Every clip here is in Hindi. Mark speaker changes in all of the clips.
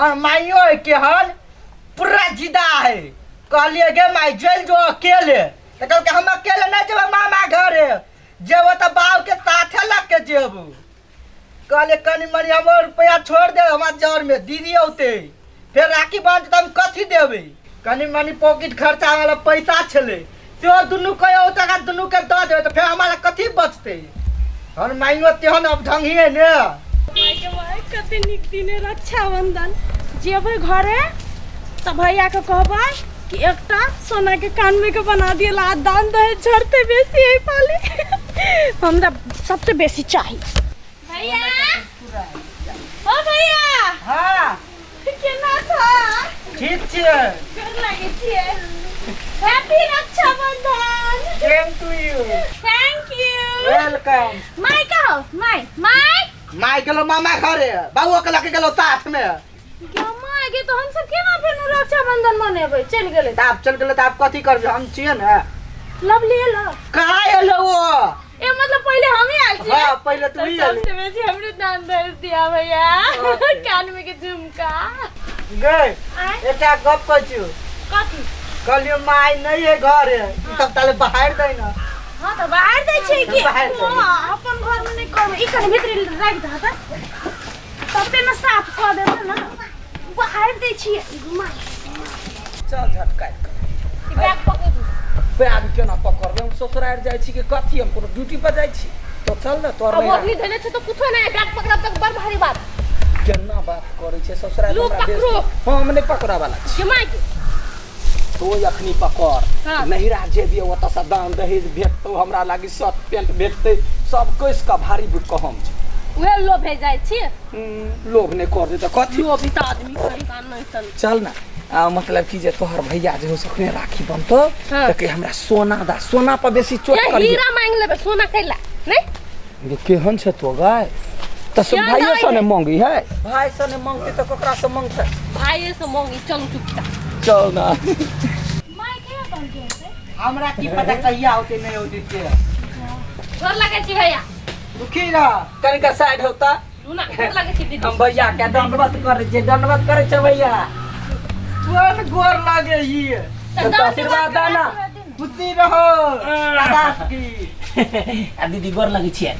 Speaker 1: और माइयो केहन पूरा जिदा है। कहलिए गे माई जेल जो अकेले तो कल के हम अकेले नहीं जेब मामा घरे जेब तो बाबू के साथे लग के जेब। कहले कनी मनी हमर रुपया छोड़ दे हमार जर में दीदी औते फिर राखी बांध त हम कथी देबे। कनी मनी पॉकेट खर्चा वाला पैसा छले से दुनू कयो तका दुनू के द देबे तो फिर हमारा कथी बचते। और माइयो तेहन अब ढंगिए ने
Speaker 2: माई के माई कते निक दिने रक्षाबंधन जेबै घरे त भैया के कहबै कि एकटा सोना के कान में के बना दिएला दान दहेज झड़ते बेसी है पाले हमरा सबसे बेसी चाहिए। भैया ओ भैया
Speaker 1: हां
Speaker 2: केना छ
Speaker 1: ठीक छै
Speaker 2: गोर लागे छियै। Happy Rakshabandhan
Speaker 1: same to you
Speaker 2: thank you
Speaker 1: welcome.
Speaker 2: माई कहो माई
Speaker 1: गेलो मामा घरे बाबू के लके गेलो साथ में
Speaker 2: क्या माई के तो हम सब केना फेनु रक्षाबंधन मनेबै चल गेले
Speaker 1: त आप चल गेले त आप कथी करबे हम छिए न
Speaker 2: लब ले लो
Speaker 1: कहाँ एलो वो
Speaker 2: ए मतलब पहले हम ही आल छी।
Speaker 1: हां पहले तू ही आली
Speaker 2: सबसे बेसी हमरे दान दहेज दिया भैया कान में के झुमका
Speaker 1: गए एटा गप कहछु
Speaker 2: कथी
Speaker 1: कहलियो माई नहीं है घर है ई सब ताले बाहर दे ना।
Speaker 2: हां तो बाहर दे छै कि
Speaker 1: बाहर दे।
Speaker 2: हां अपन घर में नहीं करब ई कने भीतर राख द त तब पे ना साफ कर दे ना बाहर दे छी माई
Speaker 1: चल झटका
Speaker 2: ई बैग पकड़
Speaker 1: बैग केना पकड़बे हम ससुरार जाय छी के कथी हम कोनो ड्यूटी पर जाय छी तो चल ना तोर
Speaker 2: अब ओतनी देले छ तो कुछो नहीं बैग पकड़ब तक बड़ भारी बात
Speaker 1: केना बात करे छै ससुरार
Speaker 2: लो
Speaker 1: हमरा
Speaker 2: पकड़ो
Speaker 1: हम नहीं पकड़ा वाला छी
Speaker 2: के माई के
Speaker 1: तो अखनी पकड़
Speaker 2: हाँ।
Speaker 1: नहिरा जेबी ओत से दान दहेज भेटतो हमरा लागी शर्ट पैंट भेटते सब कोइस का भारी बुट को हम छी
Speaker 2: उहे लो भेज जाय छी
Speaker 1: लोभ नहीं कर दे त कथी
Speaker 2: लो भी त आदमी कहीं कान नहीं सन
Speaker 1: चल ना मतलब कि जे तोहर भैया जे हो सखने राखी बनतो
Speaker 2: हाँ।
Speaker 1: त के हमरा सोना दा सोना पर बेसी चोट
Speaker 2: ये
Speaker 1: कर
Speaker 2: हीरा मांग लेबे सोना कैला नहीं
Speaker 1: ये केहन छ तो गाय त सब
Speaker 2: क्या
Speaker 1: भाइयो
Speaker 2: गाय
Speaker 1: सने
Speaker 2: है?
Speaker 1: मांगी है भाई सने मांगते त ककरा से मांगते
Speaker 2: भाई से मांगी चल चुपचाप
Speaker 1: चल ना
Speaker 2: माई के कौन के
Speaker 1: हमरा की पता कहिया होते नहीं होते के
Speaker 2: डर लागे छी भैया
Speaker 1: दुखी ना कनिका साइड होता
Speaker 2: सुना डर लागे छी दीदी
Speaker 1: हम भैया के दंडवत करे छे दंडवत करे छे भैया तुन गोर लागे ही तो आशीर्वाद देना खुशी रहो दादा की आ दीदी गोर लगे छे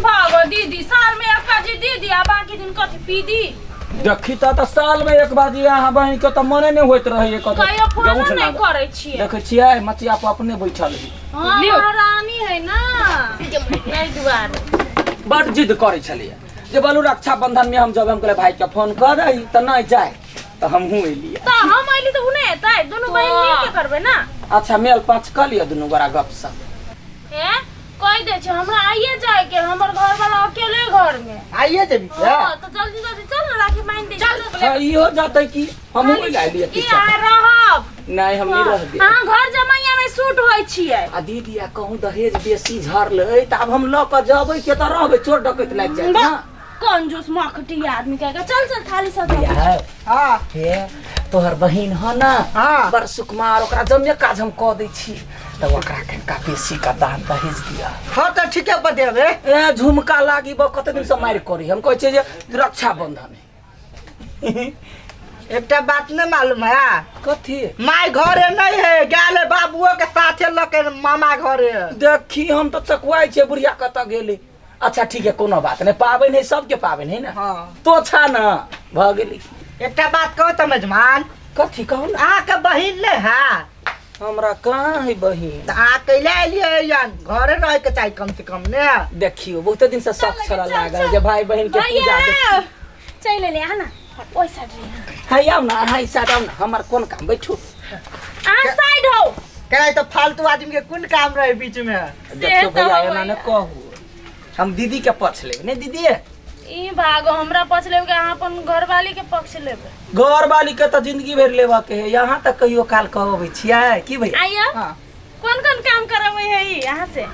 Speaker 2: भागो दीदी साल में एक बाजी दीदी आ बाकी दिन कथि पी दी
Speaker 1: देखी त साल में एक बार यहाँ बहन के त मने नहीं होइत रहे
Speaker 2: कहियो फोन नहीं करे छी
Speaker 1: देखे छियै मचिया पर अपने बैठल ही
Speaker 2: हां महारानी है ना नहीं दुआर
Speaker 1: बड़ जिद करे छलिए जे बोलू रक्षाबंधन में हम जब हम कहले भाई के फोन कर रही त नहीं जाए त हम हूं एलिए
Speaker 2: त हम आइली त उने एतै दोनों बहन मिल के करबे ना।
Speaker 1: अच्छा मेल पाँच कर लिया दोनों गोरा गपशप
Speaker 2: ए कह दे छ हमरा आइए जाए के हमर घर वाला अकेले घर में
Speaker 1: आइए जब
Speaker 2: हां तो जल्दी जल्दी चल ना राखी बांध दे चल
Speaker 1: इहो जाते कि हम हूं ले लिए
Speaker 2: की आ रहब
Speaker 1: नहीं हम नहीं रह दे
Speaker 2: हां घर जमाइया में सूट होय छियै
Speaker 1: आ दीदी आ कहूं दहेज बेसी झरले त अब हम ल क जबै के त रहबे चोर डकैत लाग जाए ना
Speaker 2: कंजूस माखटी आदमी कहेगा चल चल थाली सब
Speaker 1: हां हे तोहर बहिन ह ना
Speaker 2: हां
Speaker 1: बड़ सुकुमार ओकरा जमे काज हम क दै छी त ओकरा कनका बेसी का दान दहेज दिया। हां त ठीके पर देबे ए झुमका लागी ब कते दिन से मार करी हम कहै छै जे रक्षाबंधन एकटा बात न मालूम है कथी माय घरे नहीं है गेले बाबुओ के साथे लके मामा घरे देखी हम तो चकवाई छे बुढ़िया कत गेली। अच्छा ठीक है कोनो बात नहीं पाबन है सबके पाबन है ना हां तो अच्छा ना भ गेली। एकटा बात कहो त मेजमान कथी कहू आ के बहिन ले है हमरा कहां है बहिन त आ कैले एलिए यान घरे रह के चाहि कम से कम ने देखियो बहुत दिन से शौक छला लागल जे भाई बहिन के पूजा देख
Speaker 2: चल ले आ ना ओइ साइड
Speaker 1: हाय आउ ना हाय साइड आउ ना हमर कोन काम बैठू
Speaker 2: आ साइड हो
Speaker 1: कहै त फालतू आदमी के कोन काम रहे बीच में देखियो भैया एना न कहू हम दीदी के पक्ष लेब नहीं दीदी
Speaker 2: ई भागो हमरा पक्ष लेब के अहाँ अपन घरवाली के पक्ष लेब
Speaker 1: घरवाली के त जिंदगी भर लेबा के है यहाँ तक कहियो काल कहबै छियै की भैया
Speaker 2: आइया कौन काम करबै है यहाँ से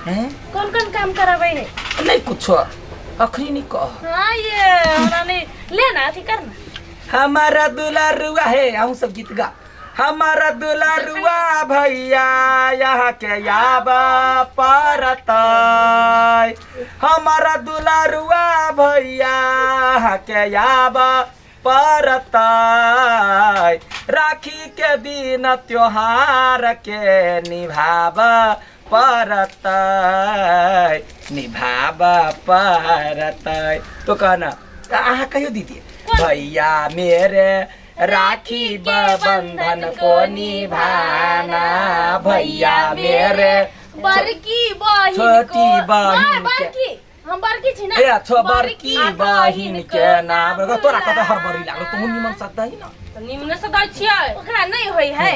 Speaker 1: हैं
Speaker 2: कौन काम करबै है
Speaker 1: नहीं कुछ अखरी नहीं कह
Speaker 2: हां ये हमरा नहीं लेना अथी करना
Speaker 1: हमारा दुलारुआ है हम सब गीत गा हमारा दुलारुआ भैया यहाँ के याबा परताय हमारा दुलारुआ भैया यहाँ के याबा परताय राखी के दिन त्योहार के निभाव परताय निभाव परताय। तो कहना आहा कहियो दीदी भैया मेरे राखी बंधन को निभाना भैया मेरे
Speaker 2: बड़की बहिन
Speaker 1: छोटी बहिन
Speaker 2: बड़की हम बड़की छी ना
Speaker 1: ए छो बड़की बहिन के नाम तोरा कत हरबरी लागल तू निमन सकदा ही ना
Speaker 2: निमन से दै छियै ओकरा नहीं होई है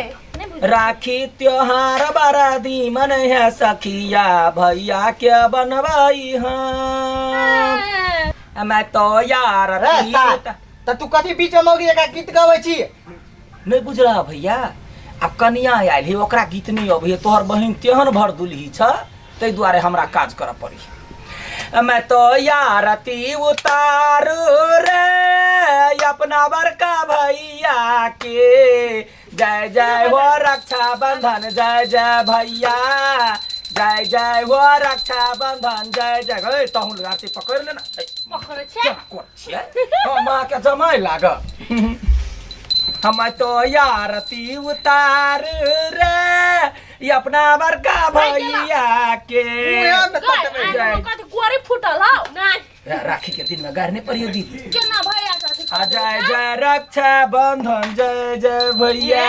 Speaker 1: राखी त्योहार बड़ा दीमन है सखिया भैया के बनवाई हम मैं तो यार
Speaker 3: त तू कथी बीच में मौगी का गीत गाबै छी
Speaker 1: नहीं बुझ रहा भैया अब कनिया आयल है ओकरा गीत नहीं अबै तोहर बहिन तेहन भर दुलही छ तै दुआरे हमरा काज कर पड़ी मैं तो यारती उतारू रे अपना बड़का भैया के जय जय हो रक्षा बंधन जय जय भैया जय जय हो रक्षा बंधन जय जय तहु लगाते पकड़ लेना
Speaker 2: पकड़ छे
Speaker 1: माँ के जमाई लाग हम तो यारती उतार रे अपना बड़का भैया के
Speaker 2: कुआरी फुटल हौ
Speaker 1: राखी के दिन में गारने पड़ियो दीदी
Speaker 2: केना भैया साथे
Speaker 1: जय जय रक्षा बंधन जय जय भैया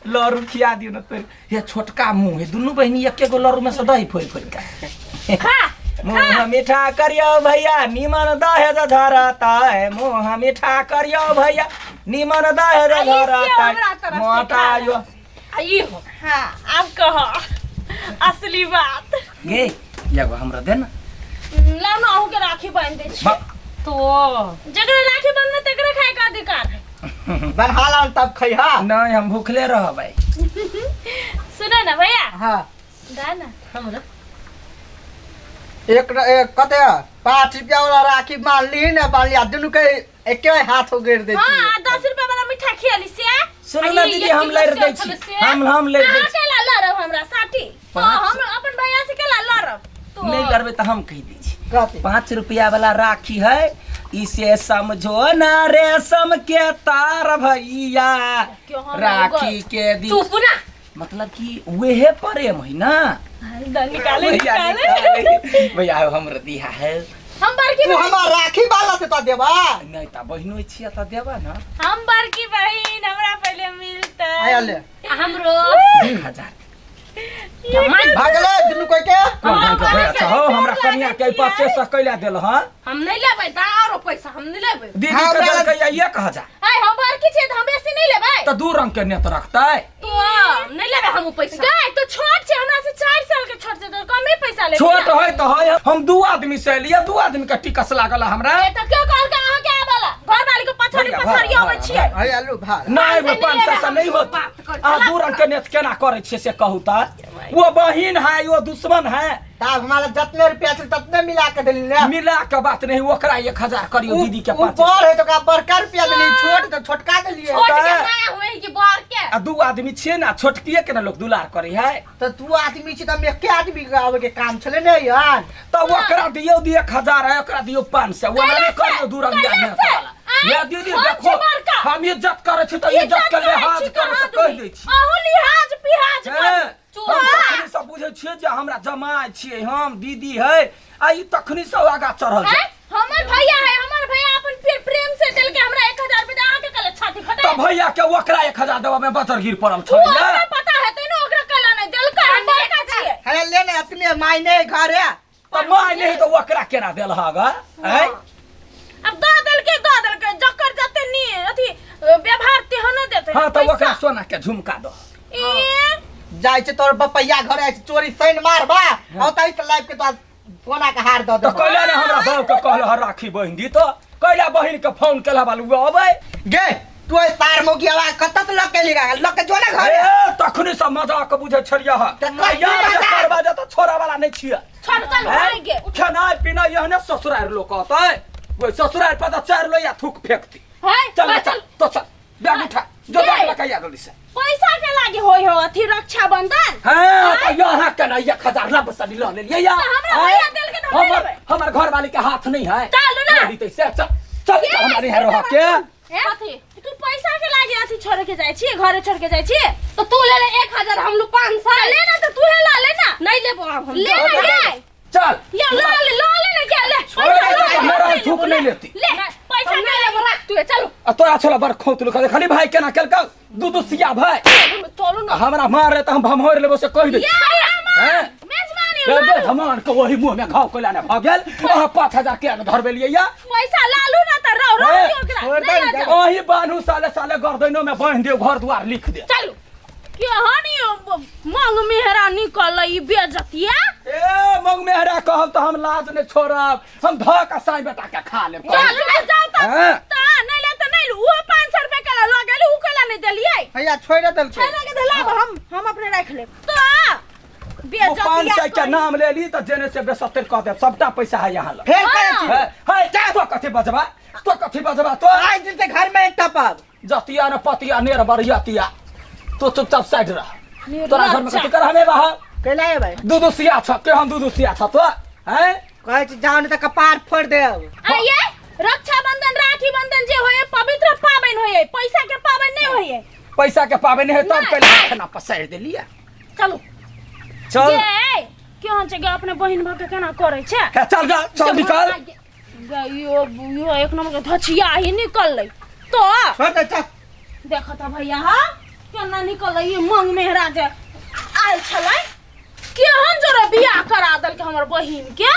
Speaker 1: लरू खिया दियो न तोर ये छोटका मुंह है दुनु बहिनी एके गो लरू में से दही फोड़ फोड़ के
Speaker 2: खा
Speaker 1: मुंह मीठा करियो भैया निमन दहेज धरता है मुंह मीठा करियो भैया निमन दहेज धरता है मोटा यो
Speaker 2: आई हो हां अब कहो असली बात
Speaker 1: गे एगो हमरा दे ना
Speaker 2: ला ना आहू के राखी बांध दे छी तो जगरे राखी बांधने तकरे खाए का अधिकार है
Speaker 3: बनहाला तब खैहा
Speaker 1: नहीं हम भूखले रहबै
Speaker 2: सुनो ना भैया
Speaker 3: हां
Speaker 2: दा ना हमरा
Speaker 3: एक कते 5 रुपया वाला राखी मान ली ना बालिया दुनु के एके हाथ हो गिर दे छी
Speaker 2: हां 10 रुपया वाला मिठाई खियाली से
Speaker 1: सुनो ना दीदी हम ले दे छी हम ले दे छी
Speaker 2: केला लरब हमरा साथी हम अपन भैया से केला लरब तो
Speaker 1: नहीं लरबे त हम कह दी छी
Speaker 3: कथी
Speaker 1: 5 रुपया वाला राखी है इसे समझो ना रेशम के तार भैया राखी के दिन
Speaker 2: चुप ना
Speaker 1: मतलब कि वेहे प्रेम है ना
Speaker 2: निकाले
Speaker 1: भैया हमर दिया है
Speaker 2: हम बड़की
Speaker 3: तू हमार राखी वाला से तो देबा
Speaker 1: नहीं त बहिनो छिया त देबा ना
Speaker 2: हम बड़की बहिन हमरा पहले मिलते
Speaker 3: आया ले
Speaker 2: हमरो
Speaker 1: 1000
Speaker 3: भागले दुनु कोई के
Speaker 1: कौन ढंग के भैया हो हमरा कन्या के 2500 कैला देल हां
Speaker 2: हम नहीं लेबै दा और पैसा हम नहीं लेबै
Speaker 1: दीदी के देल के 1000
Speaker 2: हाय हम बड़की छै त हम बेसी नहीं लेबै
Speaker 1: त दू रंग के नेत रखतै
Speaker 2: तो नहीं लेबै हम पैसा गाय तो छोट छै हमरा से 4 साल के छोट छै तो कम ही पैसा लेबै
Speaker 1: छोट है तो है हम दू आदमी से लिया दू आदमी के टिकस लागल हमरा
Speaker 2: त क्यों कहल के अहाँ के आबला घर वाली को पछाड़ी आबै छियै
Speaker 3: आय आलू भा
Speaker 1: नहीं वो 500 नहीं होता आ दू रंग के नेत केना करे छे से कहू त वो बहिन है वो दुश्मन है
Speaker 3: तब हमारा जितने रुपया छै ततने मिला के देली ना
Speaker 1: मिला के बात नहीं ओकरा 1000 करियो दीदी के 500
Speaker 3: ऊपर है तो का बड़का रुपया देली छोट तो छोटका देलिए
Speaker 2: छोट के माया होई कि बड़ के
Speaker 1: आ दू आदमी छे ना छोटकिए के ना लोग दुलार करे है
Speaker 3: तो तू आदमी छी त एके आदमी के आवे के काम छले ने यार
Speaker 1: तो ओकरा दियो 1000 है ओकरा दियो 500 वो ना करियो दू रंग के नेत वाला या दीदी देखो हम इज्जत करे छी तो इज्जत के लिहाज करे से कह दै छी
Speaker 2: अहू लिहाज पिहाज कर
Speaker 1: हम तखनी सब बुझे छियै जे हमरा जमाई छियै हम दीदी है आ ई तखनी सब आगा चढ़ल छै
Speaker 2: हमर भैया है हमर भैया अपन प्रेम से देल के हमरा 1000 रुपया अहाँ के कले छाती फटाई
Speaker 1: तो भैया के ओकरा 1000 देबा में बजर गिर पड़ल छै
Speaker 2: हमरा पता है तैनो ओकरा कला नहीं देल का हम बड़का छियै
Speaker 3: है ले ने अपने मायने घर है
Speaker 1: तो माय नहीं तो ओकरा केना देल हागा है
Speaker 2: अब दे देल के जकर जते नी अथी व्यवहार ते न देते
Speaker 1: हां तो ओकरा सोना के झुमका दो
Speaker 3: जाय छै तोर बपैया घर आय चोरी सैन मारबा औतै त लाइफ के तो सोना के हार द
Speaker 1: तो कहले ना हमरा बाऊ के कहले राखी बहिन दी तो कहला बहिन के फोन केला बालू अबै
Speaker 3: गे तू तार मोगी आवाज कत से लग के लिगा लग के जोना घर
Speaker 1: ए तखनी सब मजाक बुझे छलिया ह यार करबा जा त छोरा वाला नहीं छिया
Speaker 2: छोड़ चल भाग गे
Speaker 1: खाना पीना यहने ससुराल लोग कहतै वो ससुराल पर तो 4 लोया थूक फेंकती
Speaker 2: है
Speaker 1: चल चल तो चल बैग उठा जो बैग लगा या जल्दी से
Speaker 2: पैसा के लागी होय हो अथी रक्षा बंधन
Speaker 1: हां तो यहाँ के ना 1000 लब सदी ल ले या
Speaker 2: हमरा भैया देल के
Speaker 1: हमर घर वाली के हाथ नहीं है
Speaker 2: चल ना
Speaker 1: दी से चल चल हमारे है रह के
Speaker 2: कथी तू पैसा के लागे अथी छोड़ के जाय छी घरे छोड़ के जाय छी तो तू ले ले 1000 हम लोग 500 ले ना तो तू ले ना नहीं लेबो हम ले ना
Speaker 1: चल
Speaker 2: ये ला ले ना क्या ले
Speaker 1: छोड़ मेरा धूप नहीं लेती
Speaker 2: ले पैसा नहीं लेबो रख तू चलो
Speaker 1: आ तोरा छोला बड़ खोतलू खाली भाई केना केलका दू सिया भाई
Speaker 2: चलो ना
Speaker 1: हमरा मार रहे त हम भमोर लेबो से कह दे हैं
Speaker 2: मेजबानी
Speaker 1: दे धमान के वही मुंह में घाव कोला ने भ गेल आ 5000 के धरबे लिए या
Speaker 2: पैसा लालू ना त रौ
Speaker 3: छोड़ दे
Speaker 1: ओही बानू साले साले गर्दनो में बांध दियो घर द्वार लिख दे
Speaker 2: चलो के हानी मंग मेहरा निकल ई बेजतिया
Speaker 1: ए मंग मेहरा कहब त हम लाज ने छोड़ब हम ध का साई बेटा के खा लेब
Speaker 2: चल जाओ त
Speaker 1: हैं?
Speaker 2: नहीं ले त नहीं वो 500 रुपए का लगल उ कला नहीं देलिए
Speaker 3: भैया छोड़ दल के
Speaker 2: छेना के देला हम अपने रख लेब तो
Speaker 1: वो 500 के नाम ले ली त जेने से बेसत्तर कह दे सबटा पैसा है यहाँ
Speaker 3: फेर करे छी
Speaker 1: है क्या तो कथी बजबा तो
Speaker 3: आज दिन से घर में एक टपक
Speaker 1: जतिया न पतिया नेर बरियातिया तो चुपचाप साइड रह तोरा घर में कथी कर हमें रह
Speaker 3: कैला है भाई
Speaker 1: दूधू सिया छ के हम दूधू सिया छ तो हैं
Speaker 3: कहे छी जाओ ने त कपार फोड़ दे अब
Speaker 2: आइए रक्षाबंधन राखी बंधन जे होए पवित्र पावन होए पैसा के पावन नहीं होए
Speaker 1: पैसा के पावे नहीं है तब
Speaker 2: नहीं।
Speaker 1: पहले खाना पसार दे लिया
Speaker 2: चलो
Speaker 1: चल
Speaker 2: ये क्यों जगह अपने बहन भाग के केना करे छे
Speaker 1: है, चल जा चल निकल
Speaker 2: यो एक नंबर के धचिया ही निकल तो
Speaker 3: छोड़ दे चल
Speaker 2: देखो तो भैया हां केना निकल ये मंग मेहरा जे आयल छलै केहन जोरे बियाह करा दल के हमर बहिन के